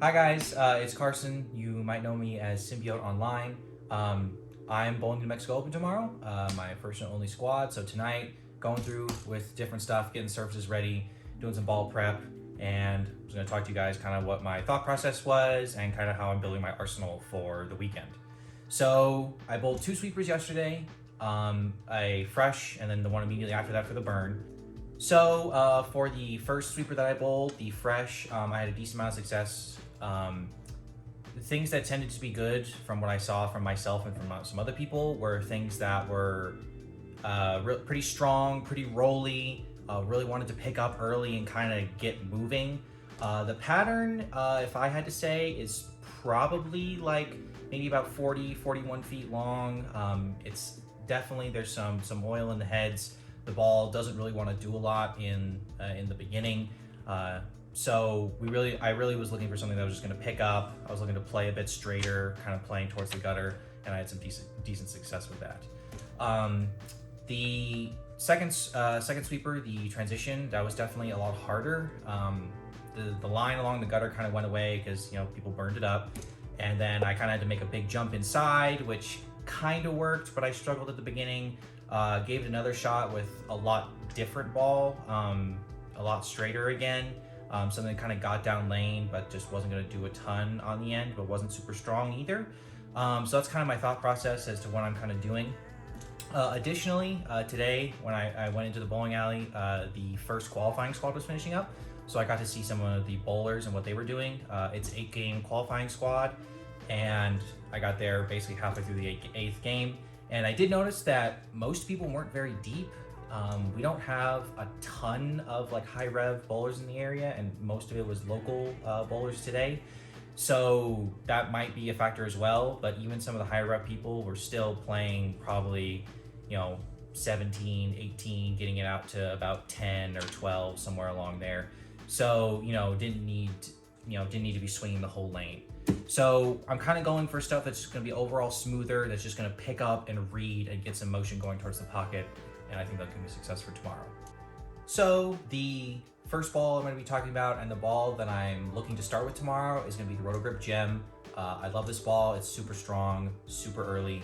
Hi guys, it's Carson. You might know me as Symbiote Online. I'm bowling New Mexico Open tomorrow, my first and only squad. So tonight, going through with different stuff, getting surfaces ready, doing some ball prep, and I was going to talk to you guys kind of what my thought process was and kind of how I'm building my arsenal for the weekend. So I bowled two sweepers yesterday, a fresh, and then the one immediately after that for the burn. So for the first sweeper that I bowled, the fresh, I had a decent amount of success. Things that tended to be good from what I saw from myself and from some other people were things that were pretty strong, pretty rolly, really wanted to pick up early and kind of get moving. The pattern, if I had to say, is probably like maybe about 41 feet long. It's definitely, there's some oil in the heads. The ball doesn't really want to do a lot in the beginning. So I really was looking for something that was just going to pick up. I was looking to play a bit straighter, kind of playing towards the gutter, and I had some decent success with that. The second sweeper, the transition, that was definitely a lot harder. The line along the gutter kind of went away because people burned it up, and then I kind of had to make a big jump inside, which kind of worked, but I struggled at the beginning. Gave it another shot with a lot different ball, a lot straighter again. Something that kind of got down lane, but just wasn't going to do a ton on the end, but wasn't super strong either. So that's kind of my thought process as to what I'm kind of doing. Additionally, today when I went into the bowling alley, the first qualifying squad was finishing up. So I got to see some of the bowlers and what they were doing. It's 8-game qualifying squad, and I got there basically halfway through the eighth game. And I did notice that most people weren't very deep. We don't have a ton of like high rev bowlers in the area, and most of it was local bowlers today. So that might be a factor as well, but even some of the higher rev people were still playing probably, 17, 18, getting it out to about 10 or 12, somewhere along there. So, didn't need to be swinging the whole lane. So I'm kind of going for stuff that's just going to be overall smoother, that's just going to pick up and read and get some motion going towards the pocket, and I think that'll give me success for tomorrow. So the first ball I'm going to be talking about and the ball that I'm looking to start with tomorrow is going to be the Rotogrip Gem. I love this ball. It's super strong, super early,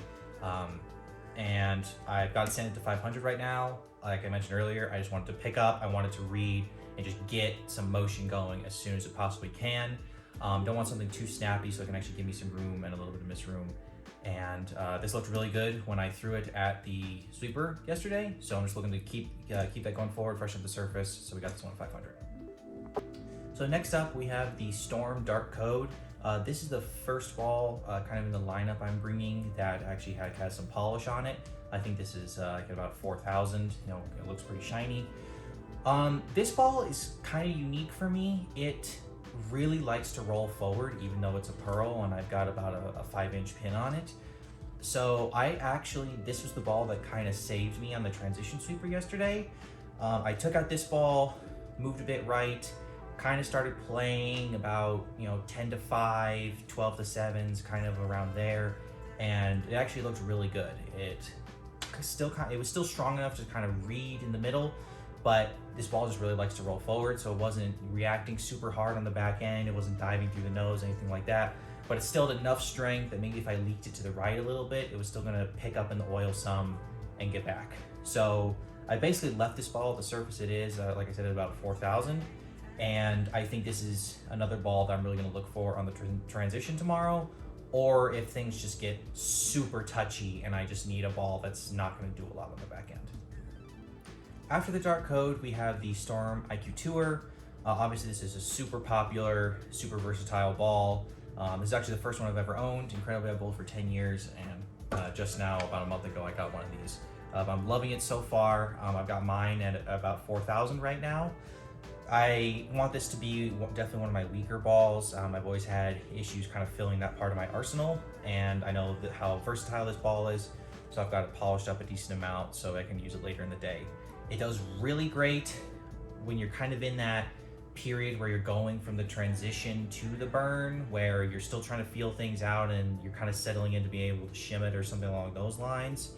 and I've got it set to 500 right now. Like I mentioned earlier, I just wanted to pick up, I wanted to read, and just get some motion going as soon as it possibly can. Don't want something too snappy, so it can actually give me some room and a little bit of miss room. And this looked really good when I threw it at the sweeper yesterday, so I'm just looking to keep that going forward, freshen up the surface. So we got this one at 500. So next up we have the Storm Dark Code. This is the first ball kind of in the lineup I'm bringing that actually has some polish on it. I think this is like about 4,000. It looks pretty shiny. This ball is kind of unique for me. It really likes to roll forward, even though it's a pearl and I've got about a 5-inch pin on it. So this was the ball that kind of saved me on the transition sweeper yesterday. I took out this ball, moved a bit right, kind of started playing about 10 to 5, 12 to 7s, kind of around there, and it actually looked really good. It was still strong enough to kind of read in the middle, but this ball just really likes to roll forward, so it wasn't reacting super hard on the back end, it wasn't diving through the nose, anything like that, but it still had enough strength that maybe if I leaked it to the right a little bit, it was still gonna pick up in the oil some and get back. So I basically left this ball at the surface it is, like I said, at about 4,000, and I think this is another ball that I'm really gonna look for on the transition tomorrow, or if things just get super touchy and I just need a ball that's not gonna do a lot on the back end. After the Dark Code, we have the Storm IQ Tour. Obviously, this is a super popular, super versatile ball. This is actually the first one I've ever owned. Incredibly, I've bowled for 10 years, and just now, about a month ago, I got one of these. I'm loving it so far. I've got mine at about 4,000 right now. I want this to be definitely one of my weaker balls. I've always had issues kind of filling that part of my arsenal, and I know how versatile this ball is, so I've got it polished up a decent amount so I can use it later in the day. It does really great when you're kind of in that period where you're going from the transition to the burn, where you're still trying to feel things out and you're kind of settling in to be able to shim it or something along those lines.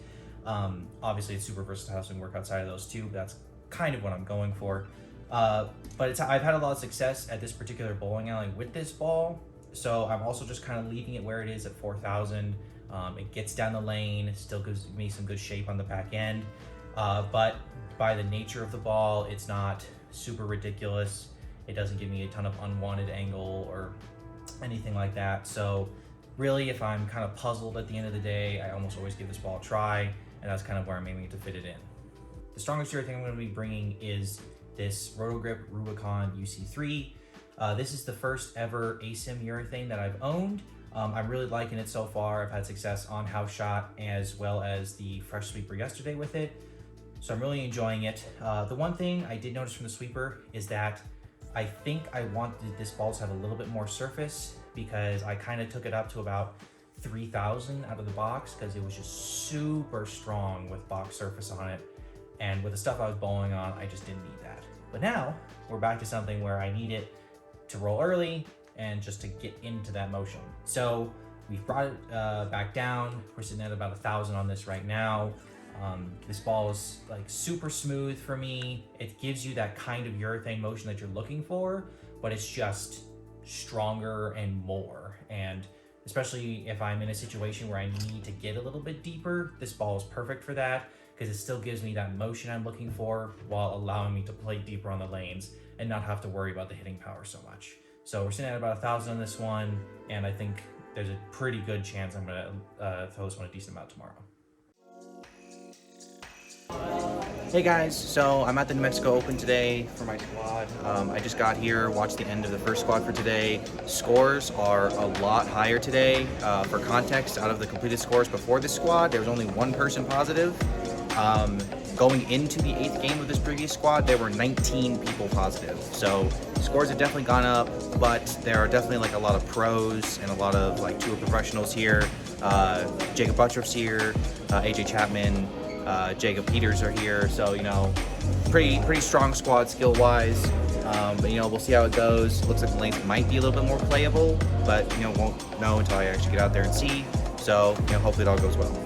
Obviously, it's super versatile, so it can work outside of those too, but that's kind of what I'm going for. But I've had a lot of success at this particular bowling alley with this ball. So I'm also just kind of leaving it where it is at 4,000. It gets down the lane, still gives me some good shape on the back end. But by the nature of the ball, it's not super ridiculous. It doesn't give me a ton of unwanted angle or anything like that. So really, if I'm kind of puzzled at the end of the day, I almost always give this ball a try, and that's kind of where I'm aiming to fit it in. The strongest thing I'm going to be bringing is this Rotogrip Rubicon UC3. This is the first ever ASIM urethane that I've owned. I'm really liking it so far. I've had success on House Shot as well as the Fresh Sweeper yesterday with it. So I'm really enjoying it. The one thing I did notice from the sweeper is that I think I wanted this ball to have a little bit more surface, because I kind of took it up to about 3,000 out of the box because it was just super strong with box surface on it. And with the stuff I was bowling on, I just didn't need that. But now we're back to something where I need it to roll early and just to get into that motion. So we've brought it back down. We're sitting at about 1,000 on this right now. This ball is like super smooth for me. It gives you that kind of urethane motion that you're looking for, but it's just stronger and more. And especially if I'm in a situation where I need to get a little bit deeper, this ball is perfect for that, because it still gives me that motion I'm looking for while allowing me to play deeper on the lanes and not have to worry about the hitting power so much. So we're sitting at about 1,000 on this one, and I think there's a pretty good chance I'm gonna throw this one a decent amount tomorrow. Hey guys, so I'm at the New Mexico Open today for my squad. I just got here, watched the end of the first squad for today. Scores are a lot higher today. For context, out of the completed scores before this squad, there was only one person positive. Going into the 8th game of this previous squad, there were 19 people positive. So scores have definitely gone up, but there are definitely like a lot of pros and a lot of like tour professionals here. Jacob Buttroff's here, AJ Chapman, Jacob Peters are here. So, you know, pretty strong squad skill-wise. But, you know, we'll see how it goes. Looks like the lanes might be a little bit more playable, but, you know, won't know until I actually get out there and see. So, you know, hopefully it all goes well.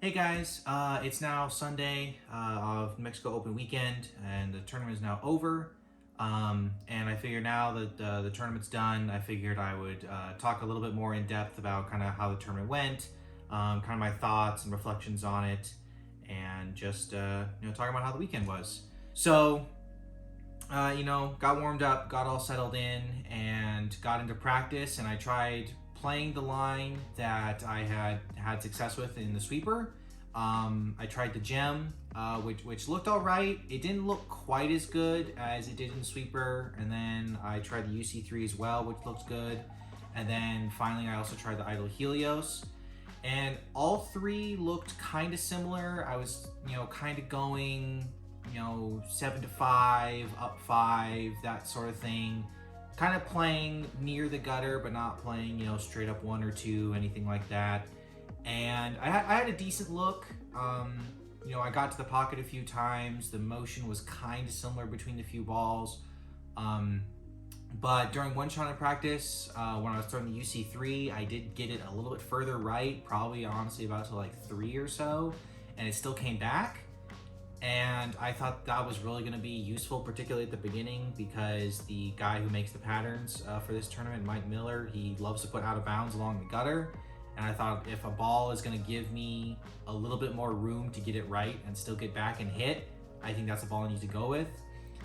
Hey guys, it's now Sunday of New Mexico Open weekend, and the tournament is now over. And I figured now that the tournament's done, I figured I would talk a little bit more in depth about kind of how the tournament went, kind of my thoughts and reflections on it, and just you know, talking about how the weekend was. So, you know, got warmed up, got all settled in, and got into practice, and I tried playing the line that I had success with in the sweeper. I tried the gem, which looked all right. It didn't look quite as good as it did in the sweeper. And then I tried the UC3 as well, which looks good. And then finally, I also tried the Idol Helios. And all three looked kind of similar. I was, you know, kind of going, you know, 7 to 5, up 5, that sort of thing. Kind of playing near the gutter, but not playing, you know, straight up 1 or 2, anything like that. And I had a decent look. You know, I got to the pocket a few times. The motion was kind of similar between the few balls. But during one shot in practice, when I was throwing the UC3, I did get it a little bit further right, probably honestly about to like 3 or so. and it still came back. And I thought that was really going to be useful, particularly at the beginning, because the guy who makes the patterns for this tournament, Mike Miller, he loves to put out of bounds along the gutter. And I thought if a ball is going to give me a little bit more room to get it right and still get back and hit, I think that's the ball I need to go with.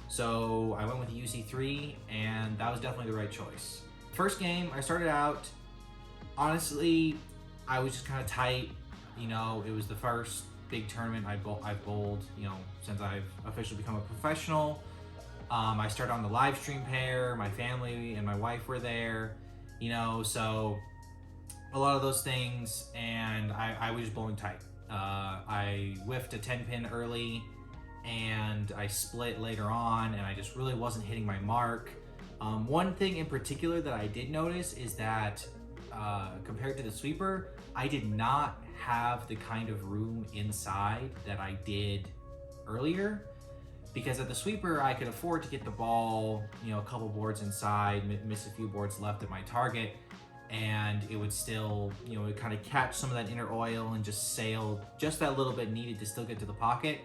So I went with the UC3, and that was definitely the right choice. First game, I started out, honestly, I was just kind of tight. You know, it was the first big tournament I've bowled, you know, since I've officially become a professional. I started on the live stream pair, my family and my wife were there, you know, so a lot of those things, and I was just bowling tight. I whiffed a 10 pin early, and I split later on, and I just really wasn't hitting my mark. One thing in particular that I did notice is that compared to the sweeper, I did not have the kind of room inside that I did earlier, because at the sweeper I could afford to get the ball, you know, a couple boards inside, miss a few boards left at my target, and it would still, you know, it kind of catch some of that inner oil and just sail just that little bit needed to still get to the pocket.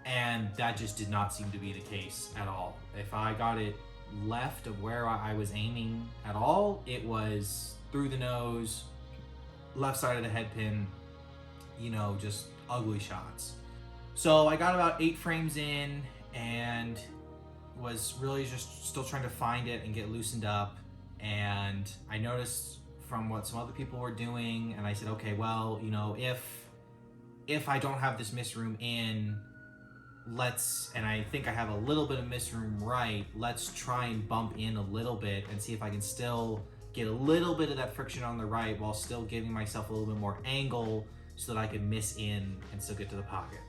And that just did not seem to be the case at all. If I got it left of where I was aiming at all, it was through the nose, left side of the head pin, you know, just ugly shots. So I got about 8 frames in and was really just still trying to find it and get loosened up. And I noticed from what some other people were doing, and I said, okay, well, you know, if I don't have this miss room in, and I think I have a little bit of miss room right, let's try and bump in a little bit and see if I can still get a little bit of that friction on the right while still giving myself a little bit more angle so that I could miss in and still get to the pocket.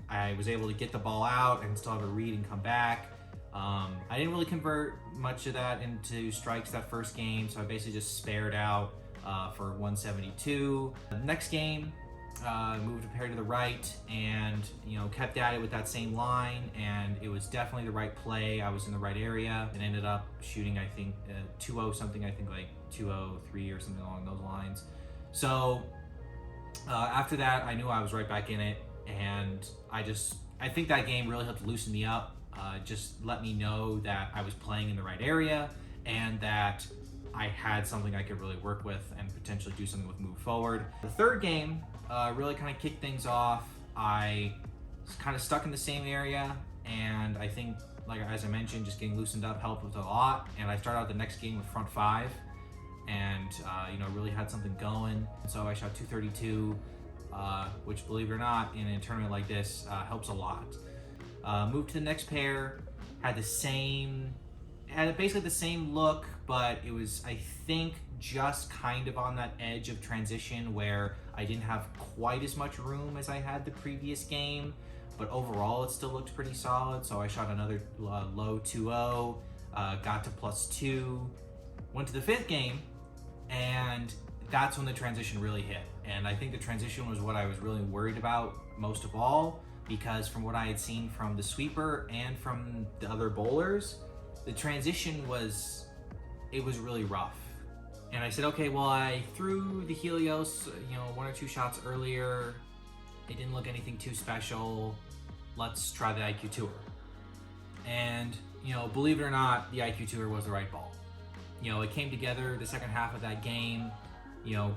I was able to get the ball out and still have a read and come back. I didn't really convert much of that into strikes that first game, so I basically just spared out for 172. The next game, moved a pair to the right and, you know, kept at it with that same line, and it was definitely the right play. I was in the right area and ended up shooting, I think, 2-0 something, I think like 203 or something along those lines. So after that, I knew I was right back in it, and I think that game really helped loosen me up. Just let me know that I was playing in the right area and that I had something I could really work with and potentially do something with move forward. The third game really kind of kicked things off. I was kind of stuck in the same area, and I think, like as I mentioned, just getting loosened up helped with a lot. And I started out the next game with front 5 and you know, really had something going. And so I shot 232, which, believe it or not, in a tournament like this helps a lot. Moved to the next pair, had basically the same look, but it was, I think, just kind of on that edge of transition where I didn't have quite as much room as I had the previous game, but overall it still looked pretty solid. So I shot another low 2-0, got to +2, went to the 5th game, and that's when the transition really hit. And I think the transition was what I was really worried about most of all, because from what I had seen from the sweeper and from the other bowlers, the transition was really rough. And I said, okay, well, I threw the Helios, you know, 1 or 2 shots earlier. It didn't look anything too special. Let's try the IQ Tour. And, you know, believe it or not, the IQ Tour was the right ball. You know, it came together the second half of that game, you know,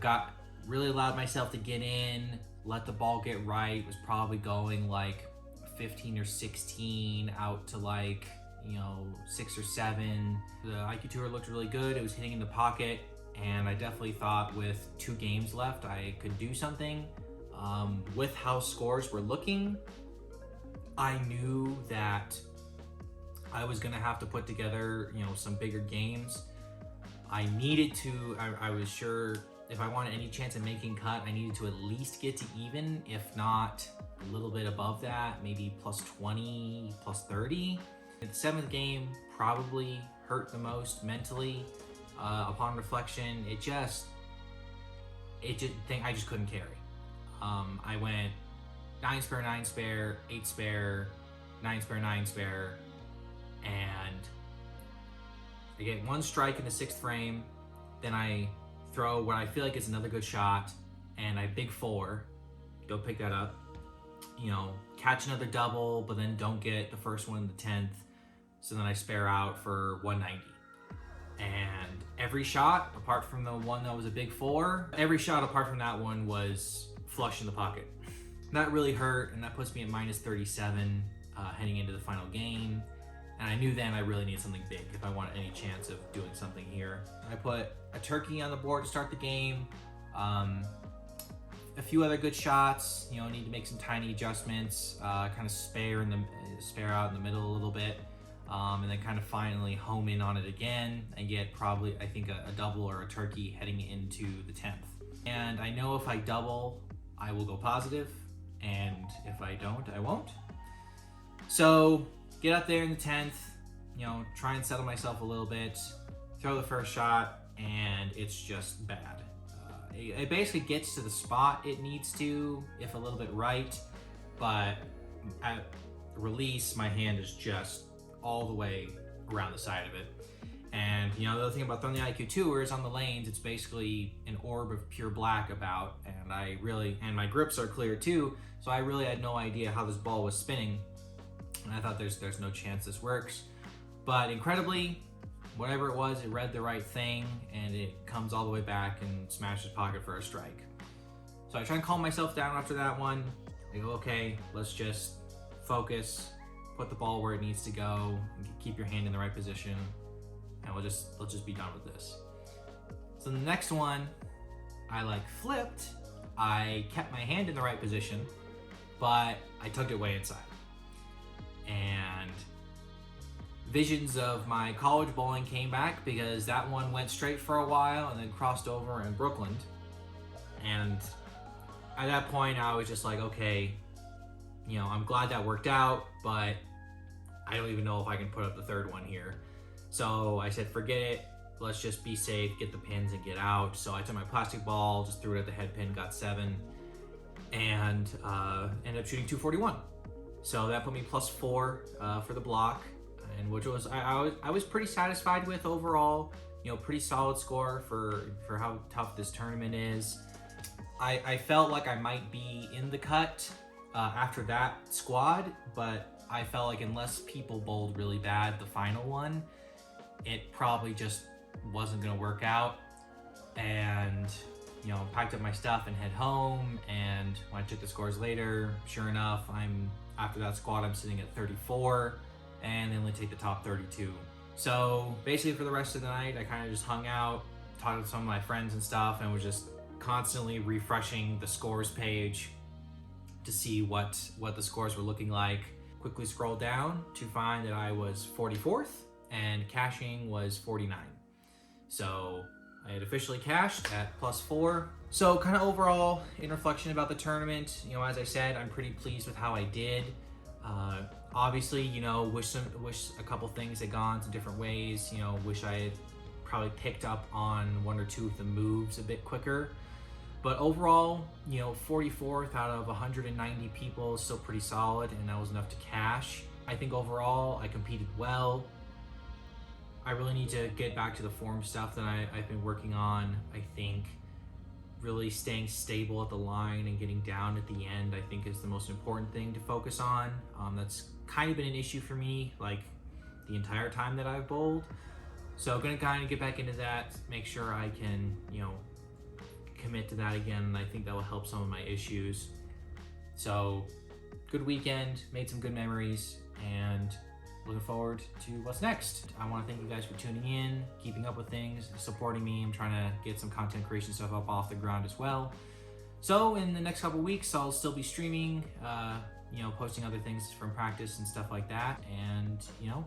really allowed myself to get in, let the ball get right, was probably going like 15 or 16 out to like, you know, 6 or 7. The IQ Tour looked really good. It was hitting in the pocket, and I definitely thought with 2 games left, I could do something. With how scores were looking, I knew that I was gonna have to put together, you know, some bigger games. I needed to, I was sure if I wanted any chance of making cut, I needed to at least get to even, if not a little bit above that, maybe +20, +30. The 7th game probably hurt the most mentally. Upon reflection, I just couldn't carry. I went 9 spare, 9 spare, 8 spare, 9 spare, 9 spare, and I get 1 strike in the 6th frame. Then I throw what I feel like is another good shot, and I big 4, go pick that up. you know, catch another double, but then don't get the first one in the 10th. So then I spare out for 190. And every shot, apart from the one that was a big 4, every shot apart from that one was flush in the pocket. That really hurt, and that puts me at minus 37 heading into the final game. And I knew then I really needed something big if I wanted any chance of doing something here. I put a turkey on the board to start the game. A few other good shots, you know, need to make some tiny adjustments, kind of spare out in the middle a little bit, and then kind of finally home in on it again and get probably, I think, a double or a turkey heading into the 10th. And I know if I double, I will go positive, and if I don't, I won't. So get up there in the 10th, you know, try and settle myself a little bit, throw the first shot, and it's just bad. It basically gets to the spot it needs to, if a little bit right, but at release, my hand is just all the way around the side of it. And you know, the other thing about throwing the IQ Tour is on the lanes, it's basically an orb of pure black about, and and my grips are clear too, so I really had no idea how this ball was spinning. And I thought there's no chance this works. But incredibly, whatever it was, it read the right thing, and it comes all the way back and smashes pocket for a strike. So I try and calm myself down after that one. I go, okay, let's just focus, put the ball where it needs to go, and keep your hand in the right position, and let's just be done with this. So the next one, I flipped. I kept my hand in the right position, but I tugged it way inside. And visions of my college bowling came back, because that one went straight for a while and then crossed over in Brooklyn. And at that point, I was just like, okay, you know, I'm glad that worked out, but I don't even know if I can put up the third one here. So I said, forget it. Let's just be safe, get the pins and get out. So I took my plastic ball, just threw it at the head pin, got 7, and ended up shooting 241. So that put me +4 for the block, and which was I was pretty satisfied with overall. You know, pretty solid score for how tough this tournament is. I felt like I might be in the cut after that squad, but I felt like unless people bowled really bad the final one, it probably just wasn't gonna work out. And you know, packed up my stuff and head home, and when I checked the scores later, sure enough, after that squad, I'm sitting at 34, and they only take the top 32. So basically for the rest of the night, I kind of just hung out, talked with some of my friends and stuff, and was just constantly refreshing the scores page to see what the scores were looking like. Quickly scrolled down to find that I was 44th, and cashing was 49. So I had officially cashed at +4. So kind of overall, in reflection about the tournament, you know, as I said, I'm pretty pleased with how I did. Obviously, you know, wish a couple things had gone some different ways. You know, wish I had probably picked up on 1 or 2 of the moves a bit quicker. But overall, you know, 44th out of 190 people is still pretty solid, and that was enough to cash. I think overall, I competed well. I really need to get back to the form stuff that I've been working on. I think really staying stable at the line and getting down at the end, I think, is the most important thing to focus on. That's kind of been an issue for me, like, the entire time that I've bowled. So gonna kind of get back into that, make sure I can, you know, commit to that again, and I think that will help some of my issues. So good weekend, made some good memories, and looking forward to what's next. I want to thank you guys for tuning in, keeping up with things, supporting me. I'm trying to get some content creation stuff up off the ground as well. So in the next couple weeks, I'll still be streaming, you know, posting other things from practice and stuff like that. And, you know,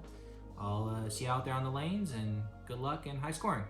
I'll see you out there on the lanes, and good luck and high scoring.